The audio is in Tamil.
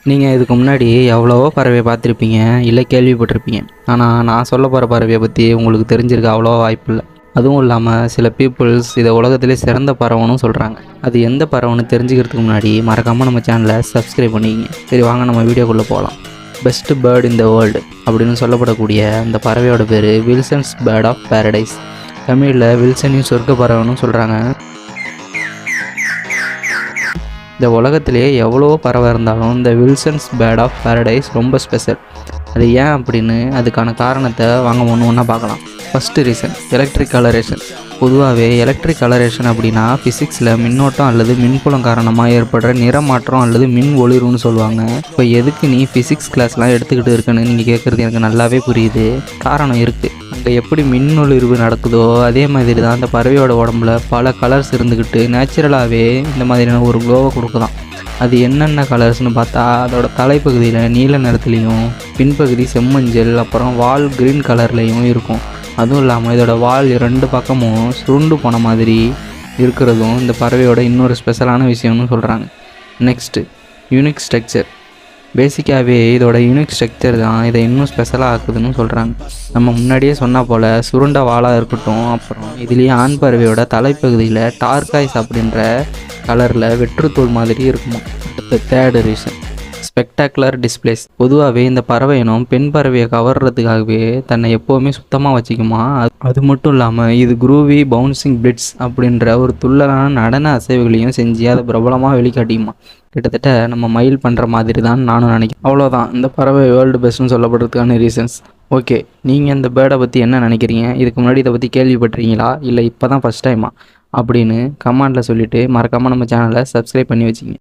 நீங்கள் இதுக்கு முன்னாடி எவ்வளவோ பறவையை பார்த்துருப்பீங்க, இல்லை கேள்விப்பட்டிருப்பீங்க. ஆனால் நான் சொல்ல போகிற பறவையை பற்றி உங்களுக்கு தெரிஞ்சிருக்க அவ்வளோவா வாய்ப்பு இல்லை. அதுவும் இல்லாமல் சில பீப்புள்ஸ் இதை உலகத்திலே சிறந்த பறவைன்னு சொல்கிறாங்க. அது எந்த பறவைன்னு தெரிஞ்சுக்கிறதுக்கு முன்னாடி மறக்காமல் நம்ம சேனலை சப்ஸ்கிரைப் பண்ணிக்கிங்க. சரி, வாங்க நம்ம வீடியோக்குள்ளே போகலாம். Best bird in the world அப்படின்னு சொல்லப்படக்கூடிய அந்த பறவையோட பேர் வில்சன்ஸ் பேர்ட் ஆஃப் பேரடைஸ். தமிழில் வில்சனையும் சொர்க்க பறவைன்னு சொல்கிறாங்க. இந்த உலகத்திலேயே எவ்வளோ பறவை இருந்தாலும் இந்த வில்சன்ஸ் பேர்ட் ஆஃப் பேரடைஸ் ரொம்ப ஸ்பெஷல். அது ஏன் அப்படின்னு அதுக்கான காரணத்தை வாங்க ஒன்று ஒன்றா பார்க்கலாம். First reason electric colouration. பொதுவாகவே எலக்ட்ரிக் கலரேஷன் அப்படின்னா ஃபிசிக்ஸில் மின்னோட்டம் அல்லது மின்புலம் காரணமாக ஏற்படுற நிறமாற்றம் அல்லது மின் ஒளிர்வுன்னு சொல்லுவாங்க. இப்போ எதுக்கு நீ ஃபிசிக்ஸ் கிளாஸ்லாம் எடுத்துக்கிட்டு இருக்குன்னு நீங்கள் கேட்குறது எனக்கு நல்லாவே புரியுது. காரணம் இருக்குது. அங்கே எப்படி மின் ஒளிர்வு நடக்குதோ அதே மாதிரி தான் அந்த பறவையோட உடம்புல பல கலர்ஸ் இருந்துக்கிட்டு நேச்சுரலாகவே இந்த மாதிரியான ஒரு க்ளோவை கொடுக்குதான். அது என்னென்ன கலர்ஸ்னு பார்த்தா அதோட தலைப்பகுதியில் நீல நிறத்துலேயும், பின்பகுதி செம்மஞ்சள், அப்புறம் வால் க்ரீன் கலர்லேயும் இருக்கும். அதுவும் இல்லாமல் இதோட வால் 2 பக்கமும் சுருண்டு போன மாதிரி இருக்கிறதும் இந்த பறவையோட இன்னொரு ஸ்பெஷலான விஷயம்னு சொல்கிறாங்க. Next unique structure. பேசிக்காகவே இதோட யூனிக் ஸ்ட்ரக்சர் தான் இதை இன்னும் ஸ்பெஷலாக ஆக்குதுன்னு சொல்கிறாங்க. நம்ம முன்னாடியே சொன்னால் போல் சுருண்ட வாலாக இருக்கட்டும், அப்புறம் இதுலேயே ஆண் பறவையோட தலைப்பகுதியில் டார்காய்ஸ் அப்படின்ற கலரில் வெற்றுத்தோல் மாதிரி இருக்குமா. அடுத்த தேர்டு ரீசன் ஸ்பெக்டாகுலர் டிஸ்பிளேஸ். பொதுவாகவே இந்த பறவை இனம் பெண் பறவையை கவர்றதுக்காகவே தன்னை எப்போவுமே சுத்தமாக வச்சுக்குமா. அது மட்டும் இல்லாமல் இது குரூவி பவுன்சிங் பிளிட்ஸ் அப்படின்ற ஒரு துள்ளலான நடன அசைவுகளையும் செஞ்சு அதை பிரபலமாக வெளிக்காட்டிக்குமா. கிட்டத்தட்ட நம்ம மயில் பண்ணுற மாதிரி தான் நானும் நினைக்கிறேன். அவ்வளோதான் இந்த பறவை வேர்ல்டு பெஸ்ட்னு சொல்லப்படுறதுக்கான ரீசன்ஸ். ஓகே, நீங்கள் இந்த பேர்டை பற்றி என்ன நினைக்கிறீங்க? இதுக்கு முன்னாடி இதை பற்றி கேள்விப்பட்டிருக்கீங்களா, இல்லை இப்போ தான் ஃபஸ்ட் டைமா அப்படின்னு கமெண்டில் சொல்லிவிட்டு மறக்காமல் நம்ம சேனலை சப்ஸ்கிரைப் பண்ணி வச்சிங்க.